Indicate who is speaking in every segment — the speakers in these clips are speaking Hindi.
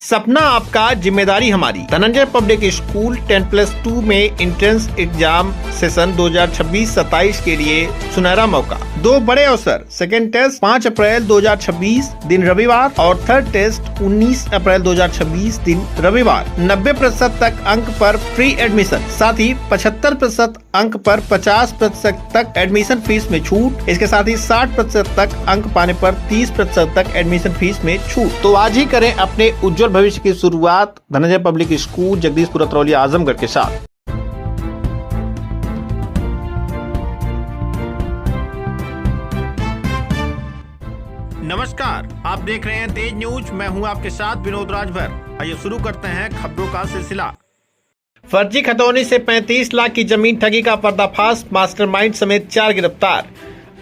Speaker 1: सपना आपका जिम्मेदारी हमारी। धनंजय पब्लिक स्कूल 10+2 में एंट्रेंस एग्जाम सेशन 2026-27 के लिए सुनहरा मौका। दो बड़े अवसर, सेकेंड टेस्ट 5 अप्रैल 2026 दिन रविवार और थर्ड टेस्ट 19 अप्रैल 2026 दिन रविवार। 90% तक अंक पर फ्री एडमिशन, साथ ही 75% अंक पर 50% तक एडमिशन फीस में छूट। इसके साथ ही 60% तक अंक पाने पर 30% तक एडमिशन फीस में छूट। तो आज ही करें अपने उज्जवल भविष्य की शुरुआत धनंजय पब्लिक स्कूल जगदीशपुर अतरौली आजमगढ़ के साथ। नमस्कार, आप देख रहे हैं तेज न्यूज। मैं हूं आपके साथ विनोद राजभर। आइए शुरू करते हैं खबरों का सिलसिला। फर्जी खतौनी से 35 लाख की जमीन ठगी का पर्दाफाश, मास्टरमाइंड समेत 4 गिरफ्तार।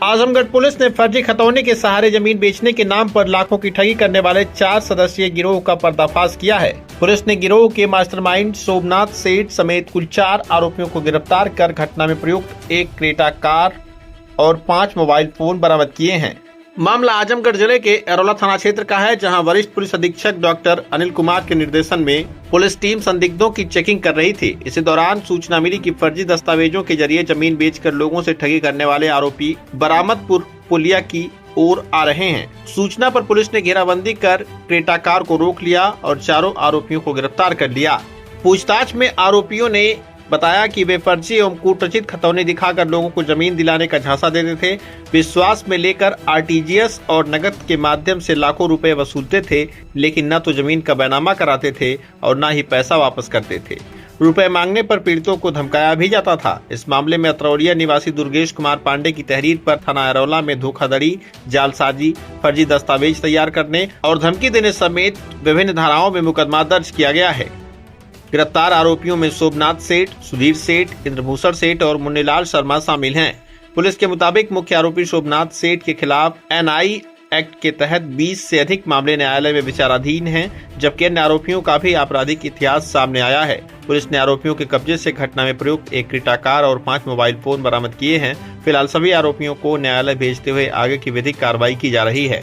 Speaker 1: आजमगढ़ पुलिस ने फर्जी खतौनी के सहारे जमीन बेचने के नाम पर लाखों की ठगी करने वाले 4 सदस्यीय गिरोह का पर्दाफाश किया है। पुलिस ने गिरोह के मास्टरमाइंड सोमनाथ सेठ समेत कुल 4 आरोपियों को गिरफ्तार कर घटना में प्रयुक्त एक क्रेटा कार और 5 मोबाइल फोन बरामद किए हैं। मामला आजमगढ़ जिले के एरोला थाना क्षेत्र का है, जहां वरिष्ठ पुलिस अधीक्षक डॉक्टर अनिल कुमार के निर्देशन में पुलिस टीम संदिग्धों की चेकिंग कर रही थी। इसी दौरान सूचना मिली कि फर्जी दस्तावेजों के जरिए जमीन बेचकर लोगों से ठगी करने वाले आरोपी बरामदपुर पुलिया की ओर आ रहे हैं। सूचना पर पुलिस ने घेराबंदी कर क्रेटा कार को रोक लिया और चारों आरोपियों को गिरफ्तार कर लिया। पूछताछ में आरोपियों ने बताया कि वे फर्जी एवं कूटरचित खतौनी दिखाकर लोगों को जमीन दिलाने का झांसा देते थे। विश्वास में लेकर आरटीजीएस और नकद के माध्यम से लाखों रुपए वसूलते थे, लेकिन न तो जमीन का बैनामा कराते थे और न ही पैसा वापस करते थे। रुपए मांगने पर पीड़ितों को धमकाया भी जाता था। इस मामले में अतरौलिया निवासी दुर्गेश कुमार पांडे की तहरीर पर थाना एरोला में धोखाधड़ी, जालसाजी, फर्जी दस्तावेज तैयार करने और धमकी देने समेत विभिन्न धाराओं में मुकदमा दर्ज किया गया है। गिरफ्तार आरोपियों में सोमनाथ सेठ, सुधीर सेठ, इंद्रभूषण सेठ और मुन्नीलाल शर्मा शामिल हैं। पुलिस के मुताबिक मुख्य आरोपी सोमनाथ सेठ के खिलाफ एनआई एक्ट के तहत 20 से अधिक मामले न्यायालय में विचाराधीन हैं, जबकि अन्य आरोपियों का भी आपराधिक इतिहास सामने आया है। पुलिस ने आरोपियों के कब्जे से घटना में प्रयुक्त एक क्रेटा कार और 5 मोबाइल फोन बरामद किए हैं। फिलहाल सभी आरोपियों को न्यायालय भेजते हुए आगे की विधिक कार्रवाई की जा रही है।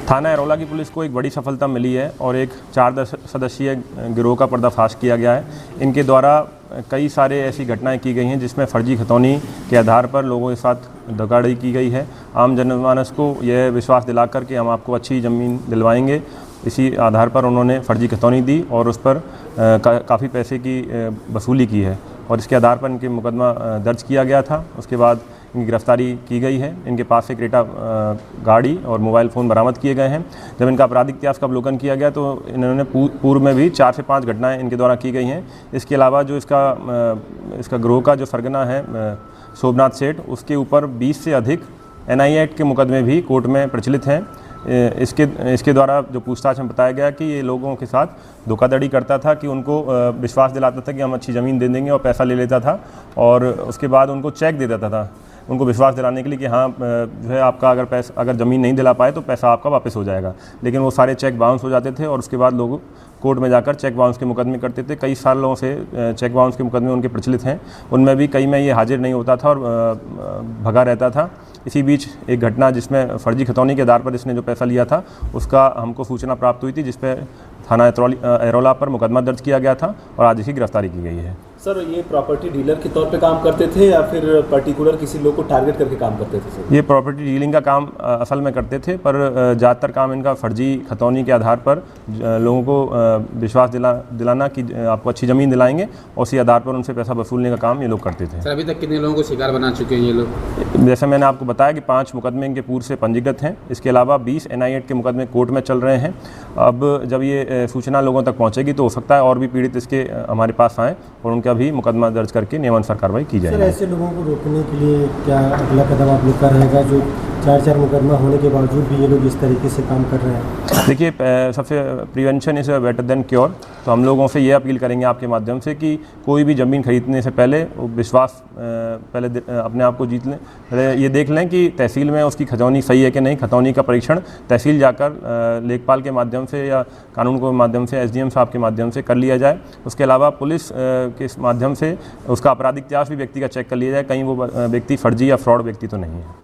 Speaker 2: थाना एरोला की पुलिस को एक बड़ी सफलता मिली है और एक 4 सदस्यीय गिरोह का पर्दाफाश किया गया है। इनके द्वारा कई सारे ऐसी घटनाएं की गई हैं जिसमें फर्जी खतौनी के आधार पर लोगों के साथ धोखाधड़ी की गई है। आम जनमानस को यह विश्वास दिलाकर कि हम आपको अच्छी ज़मीन दिलवाएंगे, इसी आधार पर उन्होंने फर्जी खतौनी दी और उस पर काफ़ी पैसे की वसूली की है और इसके आधार पर इनके मुकदमा दर्ज किया गया था। उसके बाद इनकी गिरफ्तारी की गई है। इनके पास से क्रेटा गाड़ी और मोबाइल फ़ोन बरामद किए गए हैं। जब इनका आपराधिक इतिहास का अवलोकन किया गया तो इन्होंने पूर्व में भी 4 से 5 घटनाएं इनके द्वारा की गई हैं। इसके अलावा जो इसका गिरोह का जो सरगना है सोमनाथ सेठ, उसके ऊपर 20 से अधिक एनआई एक्ट के मुकदमे भी कोर्ट में प्रचलित हैं। इसके द्वारा जो पूछताछ में बताया गया कि ये लोगों के साथ धोखाधड़ी करता था, कि उनको विश्वास दिलाता था कि हम अच्छी ज़मीन दे देंगे और पैसा ले लेता था और उसके बाद उनको चेक दे देता था, उनको विश्वास दिलाने के लिए कि हाँ जो है आपका अगर ज़मीन नहीं दिला पाए तो पैसा आपका वापस हो जाएगा। लेकिन वो सारे चेक बाउंस हो जाते थे और उसके बाद लोग कोर्ट में जाकर चेक बाउंस के मुकदमे करते थे। कई सालों से चेक बाउंस के मुकदमे उनके प्रचलित हैं, उनमें भी कई में ये हाजिर नहीं होता था और भगा रहता था। इसी बीच एक घटना जिसमें फर्जी खतौनी के आधार पर इसने जो पैसा लिया था उसका हमको सूचना प्राप्त हुई थी, जिस पर थाना एरोला पर मुकदमा दर्ज किया गया था और आज इसकी गिरफ्तारी की गई है।
Speaker 3: सर, ये प्रॉपर्टी डीलर के तौर पे काम करते थे या फिर पर्टिकुलर किसी लोग को टारगेट करके काम करते थे सर?
Speaker 2: ये प्रॉपर्टी डीलिंग का काम असल में करते थे, पर ज़्यादातर काम इनका फर्जी खतौनी के आधार पर लोगों को विश्वास दिलाना कि आपको अच्छी ज़मीन दिलाएंगे और उसी आधार पर उनसे पैसा वसूलने का काम ये लोग करते थे।
Speaker 4: सर, अभी तक कितने लोगों को शिकार बना चुके हैं ये लोग?
Speaker 2: जैसे मैंने आपको बताया कि 5 मुकदमे इनके पूर्व से पंजीकृत हैं। इसके अलावा 20 एनआई एक्ट के मुकदमे कोर्ट में चल रहे हैं। अब जब ये सूचना लोगों तक पहुँचेगी तो हो सकता है और भी पीड़ित इसके हमारे पास आएँ और उनका भी मुकदमा दर्ज करके नियमानुसार कार्रवाई की जाएगी।
Speaker 5: सर, ऐसे लोगों को रोकने के लिए क्या अगला कदम आप लोग का रहेगा, जो 4 मुकदमा होने के बावजूद भी ये लोग इस तरीके से काम कर रहे हैं?
Speaker 2: देखिए, सबसे prevention is better than cure. तो हम लोगों से ये अपील करेंगे आपके माध्यम से कि कोई भी ज़मीन खरीदने से पहले विश्वास पहले अपने आप को जीत लें। पहले ये देख लें कि तहसील में उसकी खतौनी सही है कि नहीं। खतौनी का परीक्षण तहसील जाकर लेखपाल के माध्यम से या कानून के माध्यम से एसडीएम साहब के माध्यम से कर लिया जाए। उसके अलावा पुलिस के माध्यम से उसका आपराधिक इतिहास भी व्यक्ति का चेक कर लिया जाए, कहीं वो व्यक्ति फर्जी या फ्रॉड व्यक्ति तो नहीं है।